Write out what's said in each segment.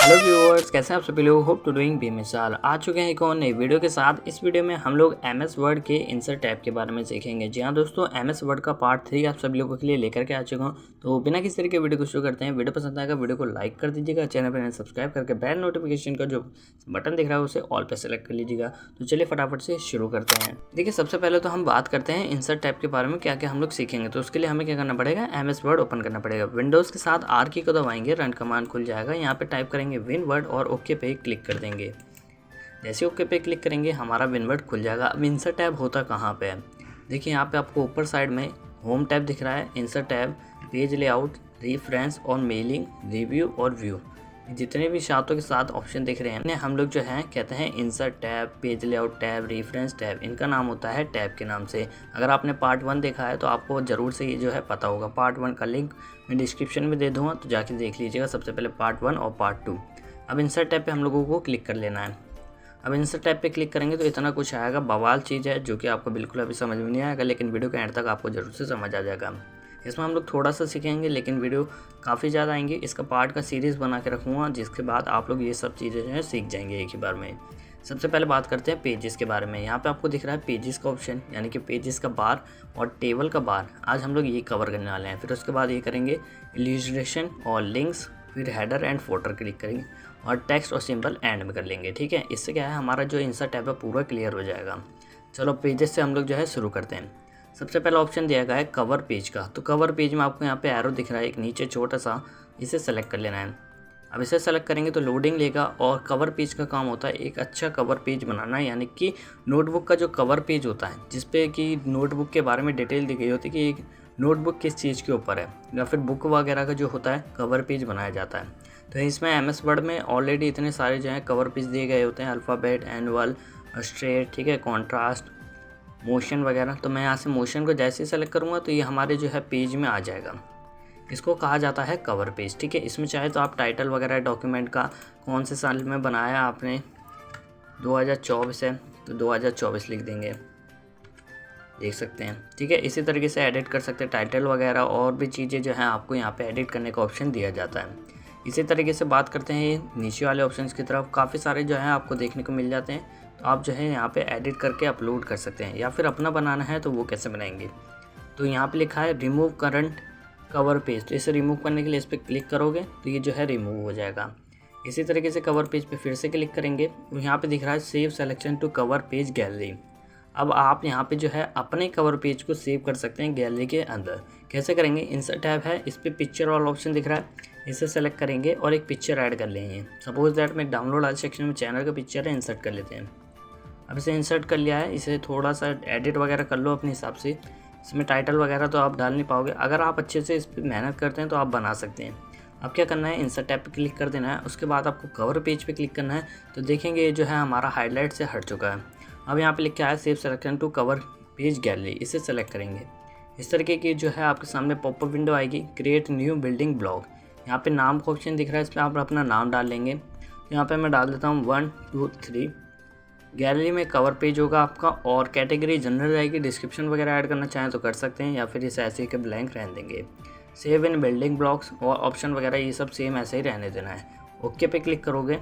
Hello viewers, कैसे हैं आप सभी लोग। होप टू डूइंग बेमिसाल आ चुके हैं एक और नई वीडियो के साथ। इस वीडियो में हम लोग एमएस वर्ड के इंसर्ट टैब के बारे में सीखेंगे। जी हाँ दोस्तों, एमएस वर्ड का पार्ट 3 आप सभी लोगों के लिए लेकर के आ चुका हूँ। तो बिना किसी तरीके वीडियो को शुरू करते हैं। वीडियो पसंद आएगा वीडियो को लाइक कर दीजिएगा, चैनल पर सब्सक्राइब करके बेल नोटिफिकेशन का जो बटन दिख रहा है उसे ऑल पे सेलेक्ट कर लीजिएगा। तो चलिए फटाफट से शुरू करते हैं। देखिए, सबसे पहले तो हम बात करते हैं इंसर्ट टैब के बारे में, क्या क्या हम लोग सीखेंगे। तो उसके लिए हमें क्या करना पड़ेगा, एमएस वर्ड ओपन करना पड़ेगा। विंडोज़ के साथ आर की को दबाएंगे, रन कमांड खुल जाएगा। यहाँ पे टाइप करेंगे विनवर्ड और ओके पे क्लिक कर देंगे। जैसे ओके पे क्लिक करेंगे हमारा विनवर्ड खुल जाएगा। अब इंसर्ट टैब होता कहाँ पे है, देखिए यहाँ पे आपको ऊपर साइड में होम टैब दिख रहा है, insert tab, page layout, reference और मेलिंग, रिव्यू और व्यू, जितने भी शातों के साथ ऑप्शन दिख रहे हैं हम लोग जो है कहते हैं insert tab, page layout tab, reference tab. इनका नाम होता है टैब के नाम से। अगर आपने पार्ट 1 देखा है तो आपको ज़रूर से ये जो है पता होगा। पार्ट 1 का लिंक मैं डिस्क्रिप्शन में दे दूँगा, तो जाके देख लीजिएगा। सबसे पहले पार्ट 1 और पार्ट 2। अब इंसर्ट टैब पे हम लोगों को क्लिक कर लेना है। अब इंसर्ट टैब पे क्लिक करेंगे तो इतना कुछ आएगा। बवाल चीज़ है जो कि आपको बिल्कुल अभी समझ में नहीं आएगा, लेकिन वीडियो के एंड तक आपको ज़रूर से समझ आ जाएगा। इसमें हम लोग थोड़ा सा सीखेंगे, लेकिन वीडियो काफ़ी ज़्यादा आएंगी। इसका पार्ट का सीरीज़ बना के रखूँगा, जिसके बाद आप लोग ये सब चीज़ें जो है सीख जाएंगे एक ही बार में। सबसे पहले बात करते हैं पेजेस के बारे में। यहाँ पे आपको दिख रहा है पेजेस का ऑप्शन, यानी कि पेजेस का बार और टेबल का बार। आज हम लोग ये कवर करने वाले हैं। फिर उसके बाद ये करेंगे इलस्ट्रेशन और लिंक्स, फिर हेडर एंड फोल्डर क्लिक करेंगे और टेक्स्ट और सिंबल एंड में कर लेंगे। ठीक है, इससे क्या है हमारा जो इंसर्ट टैब है पूरा क्लियर हो जाएगा। चलो पेजेस से हम लोग जो है शुरू करते हैं। सबसे पहला ऑप्शन दिया गया है कवर पेज का। तो कवर पेज में आपको यहाँ पे एरो दिख रहा है एक नीचे छोटा सा, इसे सेलेक्ट कर लेना है। अब इसे सेलेक्ट करेंगे तो लोडिंग लेगा। और कवर पेज का काम होता है एक अच्छा कवर पेज बनाना, यानी कि नोटबुक का जो कवर पेज होता है जिसपे कि नोटबुक के बारे में डिटेल दी गई होती है कि एक नोटबुक किस चीज़ के ऊपर है, या फिर बुक वगैरह का जो होता है कवर पेज बनाया जाता है। तो इसमें एमएस वर्ड में ऑलरेडी इतने सारे जो है कवर पेज दिए गए होते हैं, अल्फ़ाबेट, एनुअल, स्ट्रेट, ठीक है, कॉन्ट्रास्ट, मोशन वगैरह। तो मैं यहाँ से मोशन को जैसे ही सेलेक्ट करूँगा तो ये हमारे जो है पेज में आ जाएगा। इसको कहा जाता है कवर पेज। ठीक है, इसमें चाहे तो आप टाइटल वगैरह डॉक्यूमेंट का कौन से साल में बनाया आपने, 2024 है तो 2024 लिख देंगे, देख सकते हैं। ठीक है, इसी तरीके से एडिट कर सकते हैं टाइटल वगैरह, और भी चीज़ें जो हैं आपको यहाँ पे एडिट करने का ऑप्शन दिया जाता है। इसी तरीके से बात करते हैं नीचे वाले ऑप्शंस की तरफ। काफ़ी सारे जो हैं आपको देखने को मिल जाते हैं। तो आप जो है यहाँ पे एडिट करके अपलोड कर सकते हैं, या फिर अपना बनाना है तो वो कैसे बनाएंगे। तो यहाँ पे लिखा है रिमूव करंट कवर पेज। तो इसे रिमूव करने के लिए इस पर क्लिक करोगे तो ये जो है रिमूव हो जाएगा। इसी तरीके से कवर पेज पे फिर से क्लिक करेंगे तो यहाँ पे दिख रहा है save selection to cover page gallery. अब आप यहाँ पे जो है अपने कवर पेज को सेव कर सकते हैं गैलरी के अंदर। कैसे करेंगे, इंसर्ट टैब है, इस पर पिक्चर वाला ऑप्शन दिख रहा है, इसे सेलेक्ट करेंगे और एक पिक्चर ऐड कर लेंगे। सपोज दैट मैं डाउनलोड आज सेक्शन में चैनल का पिक्चर है, इंसर्ट कर लेते हैं। अब इसे इंसर्ट कर लिया है, इसे थोड़ा सा एडिट वगैरह कर लो अपने हिसाब से। इसमें टाइटल वगैरह तो आप डाल नहीं पाओगे, अगर आप अच्छे से इस पर मेहनत करते हैं तो आप बना सकते हैं। अब क्या करना है, इंसर्ट टैब पे क्लिक कर देना है, उसके बाद आपको कवर पेज पे क्लिक करना है। तो देखेंगे ये जो है हमारा हाईलाइट से हट चुका है। अब यहाँ पे लिखा है save selection to cover page gallery, इसे सेलेक्ट करेंगे। इस तरीके की जो है आपके सामने पॉपअप विंडो आएगी, क्रिएट न्यू बिल्डिंग ब्लॉक। यहाँ पे नाम का ऑप्शन दिख रहा है, इस पर आप अपना नाम डाल लेंगे। यहाँ पे मैं डाल देता हूँ 1 2 3। गैलरी में कवर पेज होगा आपका और कैटेगरी जनरल रहेगी। डिस्क्रिप्शन वगैरह ऐड करना चाहें तो कर सकते हैं, या फिर इसे ऐसे ही के ब्लैंक रहने देंगे। सेव इन बिल्डिंग ब्लॉक्स और ऑप्शन वगैरह ये सब सेम ऐसे ही रहने देना है। ओके पे क्लिक करोगे।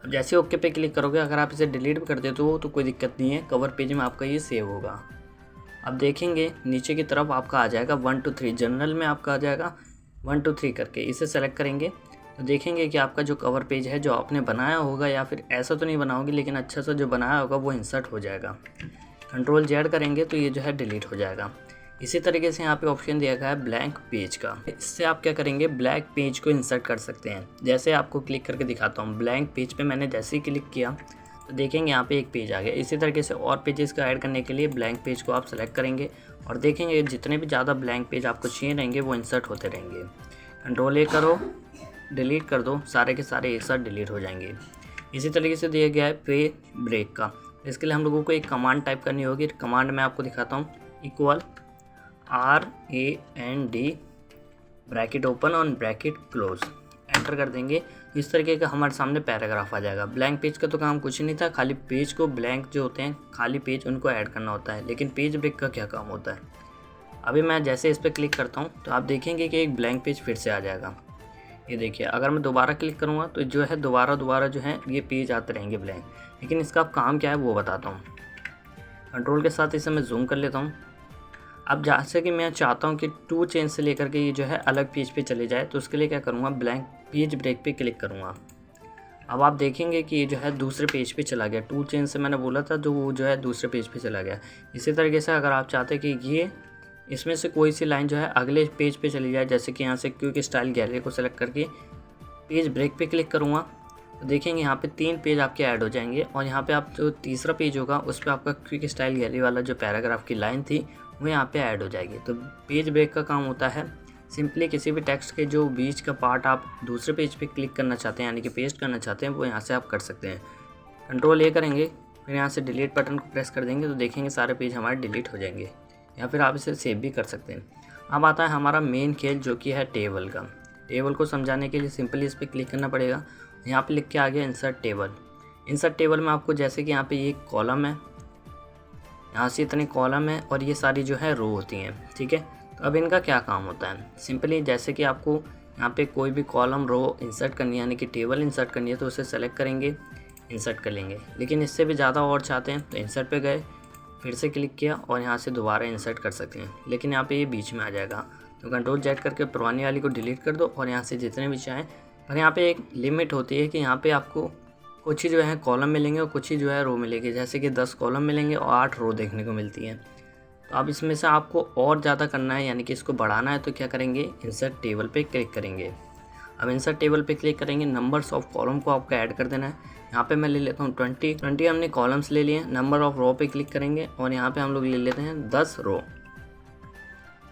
अब जैसे ओके पे क्लिक करोगे, अगर आप इसे डिलीट भी कर देते हो तो कोई दिक्कत नहीं है, कवर पेज में आपका ये सेव होगा। अब देखेंगे नीचे की तरफ आपका आ जाएगा 1 2 3, जनरल में आपका आ जाएगा 1 2 3 करके, इसे सेलेक्ट करेंगे। तो देखेंगे कि आपका जो कवर पेज है जो आपने बनाया होगा, या फिर ऐसा तो नहीं बनाओगे लेकिन अच्छा सा जो बनाया होगा वो इंसर्ट हो जाएगा। कंट्रोल जेड करेंगे तो ये जो है डिलीट हो जाएगा। इसी तरीके से यहाँ पे ऑप्शन दिया गया है ब्लैंक पेज का। इससे आप क्या करेंगे, ब्लैक पेज को इंसर्ट कर सकते हैं। जैसे आपको क्लिक करके दिखाता हूँ, ब्लैंक पेज पे मैंने जैसे ही क्लिक किया तो देखेंगे यहाँ पे एक पेज आ गया। इसी तरीके से और पेजेस को ऐड करने के लिए ब्लैंक पेज को आप सेलेक्ट करेंगे और देखेंगे जितने भी ज़्यादा ब्लैंक पेज आपको चाहिए रहेंगे वो इंसर्ट होते रहेंगे। कंट्रोल ए करो, डिलीट कर दो, सारे के सारे एक साथ डिलीट हो जाएंगे। इसी तरीके से दिया गया है पेज ब्रेक का। इसके लिए हम लोगों को एक कमांड टाइप करनी होगी। कमांड मैं आपको दिखाता हूँ, इक्वल RAND ब्रैकेट ओपन और ब्रैकेट क्लोज, एंटर कर देंगे। इस तरीके का हमारे सामने पैराग्राफ आ जाएगा। ब्लैंक पेज का तो काम कुछ नहीं था, खाली पेज को ब्लैंक जो होते हैं खाली पेज उनको ऐड करना होता है। लेकिन पेज ब्रेक का क्या काम होता है, अभी मैं जैसे इस पर क्लिक करता हूँ तो आप देखेंगे कि एक ब्लैंक पेज फिर से आ जाएगा। ये देखिए अगर मैं दोबारा क्लिक करूँगा तो जो है दोबारा जो है ये पेज आते रहेंगे ब्लैंक। लेकिन इसका काम क्या है वो बताता हूँ। कंट्रोल के साथ इसे मैं जूम कर लेता हूँ। अब जैसे कि मैं चाहता हूँ कि 2 चेन से लेकर के ये जो है अलग पेज पे चले जाए, तो उसके लिए क्या करूँगा, ब्लैंक पेज ब्रेक पे क्लिक करूँगा। अब आप देखेंगे कि ये जो है दूसरे पेज पे चला गया। 2 चेन से मैंने बोला था तो वो जो है दूसरे पेज पे चला गया। इसी तरीके से अगर आप चाहते हैं कि ये इसमें से कोई सी लाइन जो है अगले पेज पे चली जाए, जैसे कि यहाँ से क्विक स्टाइल गैलरी को सेलेक्ट करके पेज ब्रेक पे क्लिक करूँगा, तो देखेंगे यहाँ पे 3 पेज आपके ऐड हो जाएंगे और यहाँ पे आप जो तीसरा पेज होगा उस पर आपका क्विक स्टाइल गैलरी वाला जो पैराग्राफ की लाइन थी वो यहाँ पे ऐड हो जाएगी। तो पेज ब्रेक का काम होता है सिंपली किसी भी टेक्स्ट के जो बीच का पार्ट आप दूसरे पेज पे क्लिक करना चाहते हैं, यानी कि पेस्ट करना चाहते हैं, वो यहाँ से आप कर सकते हैं। कंट्रोल ए करेंगे, फिर यहाँ से डिलीट बटन को प्रेस कर देंगे तो देखेंगे सारे पेज हमारे डिलीट हो जाएंगे, या फिर आप इसे सेव भी कर सकते हैं। अब आता है हमारा मेन खेल जो कि है टेबल का। टेबल को समझाने के लिए सिंपली इस पर क्लिक करना पड़ेगा। यहाँ पे लिख के आ गया इंसर्ट टेबल। इंसर्ट टेबल में आपको जैसे कि यहाँ पे ये कॉलम है, यहाँ से इतने कॉलम है और ये सारी जो है रो होती हैं, ठीक है। तो अब इनका क्या काम होता है, सिंपली जैसे कि आपको यहाँ पे कोई भी कॉलम रो इंसर्ट करनी है, यानी कि टेबल इंसर्ट करनी है, तो उसे सेलेक्ट करेंगे, इंसर्ट कर लेंगे। लेकिन इससे भी ज़्यादा और चाहते हैं तो इंसर्ट पे गए, फिर से क्लिक किया और यहाँ से दोबारा इंसर्ट कर सकते हैं, लेकिन यहाँ पे ये बीच में आ जाएगा। तो कंट्रोल जेड करके पुरानी वाली को डिलीट कर दो और यहाँ से जितने भी चाहें। पर यहाँ पे एक लिमिट होती है कि यहाँ पे आपको कुछ ही जो है कॉलम मिलेंगे और कुछ ही जो है रो मिलेगी, जैसे कि 10 कॉलम मिलेंगे और 8 रो देखने को मिलती हैं। तो अब इसमें से आपको और ज़्यादा करना है, यानी कि इसको बढ़ाना है, तो क्या करेंगे, इंसर्ट टेबल पे क्लिक करेंगे। अब इंसर्ट टेबल पे क्लिक करेंगे, नंबर्स ऑफ कॉलम को आपको ऐड कर देना है। यहाँ पे मैं ले लेता हूँ 20 हमने कॉलम्स ले लिए। नंबर ऑफ रो पे क्लिक करेंगे और यहाँ पे हम लोग ले लेते हैं 10 रो।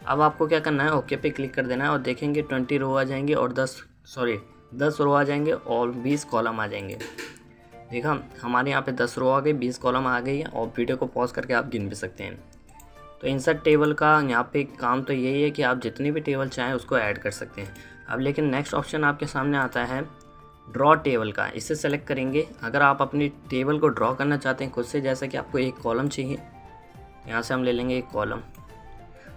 अब आपको क्या करना है, ओके पे क्लिक कर देना है और देखेंगे 20 रो आ जाएंगे और 10 रो आ जाएंगे और 20 कॉलम आ जाएंगे। देखा, हमारे यहाँ पे 10 रो आ गई, 20 कॉलम आ गई है और वीडियो को पॉज करके आप गिन भी सकते हैं। तो इंसर्ट टेबल का यहाँ पे काम तो यही है कि आप जितनी भी टेबल चाहें उसको ऐड कर सकते हैं। अब लेकिन नेक्स्ट ऑप्शन आपके सामने आता है ड्रॉ टेबल का। इसे सेलेक्ट करेंगे। अगर आप अपनी टेबल को ड्रॉ करना चाहते हैं खुद से, जैसे कि आपको एक कॉलम चाहिए, यहाँ से हम ले लेंगे एक कॉलम।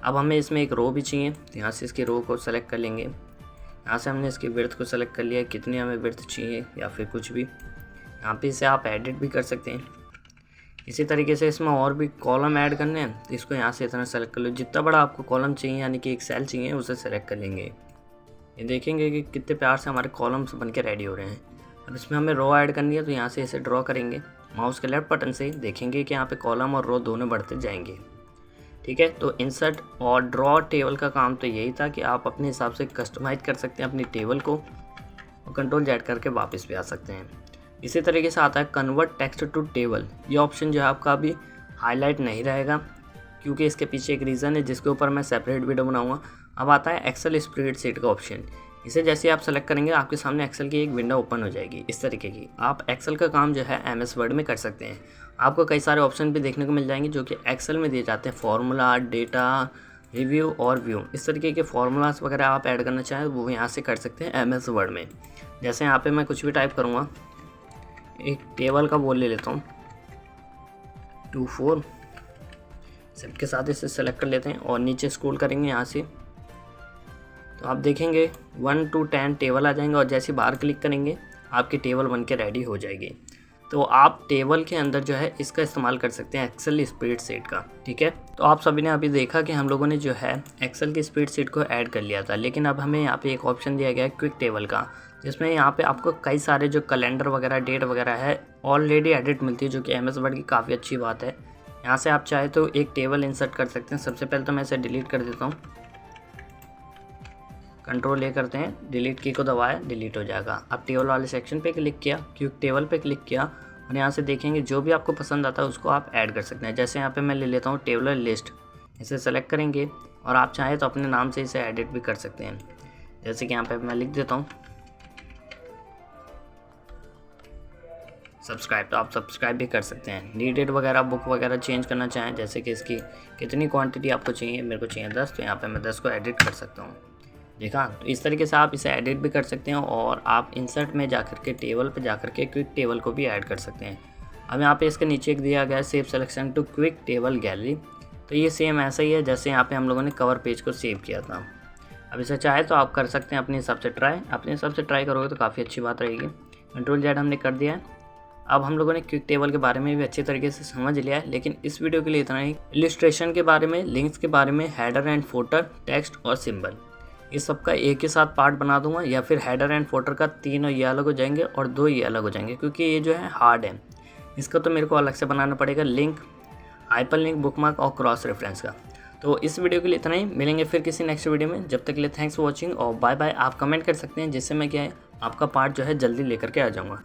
अब हमें इसमें एक रो भी चाहिए, तो यहाँ से इसकी रो को सेलेक्ट कर लेंगे। यहाँ से हमने इसकी विड्थ को सेलेक्ट कर लिया, कितनी हमें विड्थ चाहिए या फिर कुछ भी। यहाँ पे इसे आप एडिट भी कर सकते हैं। इसी तरीके से इसमें और भी कॉलम ऐड करने हैं, तो इसको यहाँ से इतना सेलेक्ट कर लो। जितना बड़ा आपको कॉलम चाहिए, यानी कि एक सेल चाहिए, उसे सेलेक्ट कर लेंगे। ये देखेंगे कि कितने प्यार से हमारे कॉलम्स बन के रेडी हो रहे हैं। अब इसमें हमें रो ऐड करनी है, तो यहाँ से इसे ड्रॉ करेंगे माउस के लेफ्ट बटन से। देखेंगे कि यहाँ पे कॉलम और रो दोनों बढ़ते जाएंगे, ठीक है। तो इंसर्ट और ड्रॉ टेबल का काम तो यही था कि आप अपने हिसाब से कस्टमाइज कर सकते हैं अपनी टेबल को और कंट्रोल जेड करके वापस भी आ सकते हैं। इसी तरीके से आता है कन्वर्ट टेक्स्ट टू टेबल। ये ऑप्शन जो है आपका अभी हाईलाइट नहीं रहेगा, क्योंकि इसके पीछे एक रीज़न है जिसके ऊपर मैं सेपरेट वीडियो बनाऊंगा। अब आता है एक्सेल स्प्रेडशीट का ऑप्शन। इसे जैसे आप सेलेक्ट करेंगे आपके सामने एक्सेल की एक विंडो ओपन हो जाएगी इस तरीके की। आप एक्सेल का काम जो है MS वर्ड में कर सकते हैं। आपको कई सारे ऑप्शन भी देखने को मिल जाएंगे जो कि एक्सेल में दिए जाते हैं, फार्मूला, डेटा, रिव्यू और व्यू। इस तरीके के फार्मूलाज वगैरह आप ऐड करना चाहें वो यहाँ से कर सकते हैं MS वर्ड में। जैसे यहाँ पे मैं कुछ भी टाइप करूँगा, एक टेबल का बोल ले लेता हूँ 24, सबके साथ इसे सेलेक्ट कर लेते हैं और नीचे स्क्रॉल करेंगे यहाँ से, तो आप देखेंगे 1 to 10 टेबल आ जाएंगे और जैसे बाहर क्लिक करेंगे आपकी टेबल बन के रेडी हो जाएगी। तो आप टेबल के अंदर जो है इसका इस्तेमाल कर सकते हैं एक्सेल स्प्रेडशीट का, ठीक है। तो आप सभी ने अभी देखा कि हम लोगों ने जो है एक्सेल की स्प्रेडशीट को ऐड कर लिया था, लेकिन अब हमें यहाँ पे एक ऑप्शन दिया गया है क्विक टेबल का, जिसमें यहाँ पे आपको कई सारे जो कैलेंडर वगैरह, डेट वगैरह है ऑलरेडी एडिट मिलती है, जो कि MS वर्ड की काफ़ी अच्छी बात है। यहाँ से आप चाहे तो एक टेबल इंसर्ट कर सकते हैं। सबसे पहले तो मैं इसे डिलीट कर देता हूँ, कंट्रोल ए करते हैं, डिलीट की को दबाया, डिलीट हो जाएगा। अब टेबल वाले सेक्शन पे क्लिक किया, क्विक टेबल पे क्लिक किया और यहाँ से देखेंगे जो भी आपको पसंद आता है उसको आप ऐड कर सकते हैं। जैसे यहाँ पे मैं ले लेता हूँ टेबलर लिस्ट, इसे सेलेक्ट करेंगे और आप चाहें तो अपने नाम से इसे एडिट भी कर सकते हैं। जैसे कि यहाँ पे मैं लिख देता हूँ सब्सक्राइब, तो आप सब्सक्राइब भी कर सकते हैं। नीडेड वगैरह बुक वगैरह चेंज करना चाहें, जैसे कि इसकी कितनी क्वांटिटी आपको चाहिए, मेरे को चाहिए 10, तो यहाँ पे मैं 10 को एडिट कर सकता हूँ। देखा, तो इस तरीके से आप इसे एडिट भी कर सकते हैं और आप इंसर्ट में जाकर के टेबल पे जाकर के क्विक टेबल को भी ऐड कर सकते हैं। अब यहाँ पे इसके नीचे एक दिया गया है save selection to quick table gallery, तो ये सेम ऐसा ही है जैसे यहाँ पे हम लोगों ने कवर पेज को सेव किया था। अब इसे चाहे तो आप कर सकते हैं अपने हिसाब से ट्राई। अपने हिसाब से ट्राई करोगे तो काफ़ी अच्छी बात रहेगी। Ctrl Z हमने कर दिया है। अब हम लोगों ने क्विक टेबल के बारे में भी अच्छी तरीके से समझ लिया है, लेकिन इस वीडियो के लिए इतना ही। इलिस्ट्रेशन के बारे में, लिंक्स के बारे में, हेडर एंड फुटर, टेक्स्ट और सिंबल, इस सब का एक ही साथ पार्ट बना दूंगा, या फिर हेडर एंड फुटर का 3 ये अलग हो जाएंगे और 2 ये अलग हो जाएंगे, क्योंकि ये जो है हार्ड है। इसका तो मेरे को अलग से बनाना पड़ेगा लिंक, हाइपर लिंक, बुकमार्क और क्रॉस रेफरेंस का। तो इस वीडियो के लिए इतना ही। मिलेंगे फिर किसी नेक्स्ट वीडियो में। जब तक के लिए थैंक्स फॉर वॉचिंग और बाय बाय। आप कमेंट कर सकते हैं, जिससे मैं क्या है आपका पार्ट जो है जल्दी लेकर के आ जाऊँगा।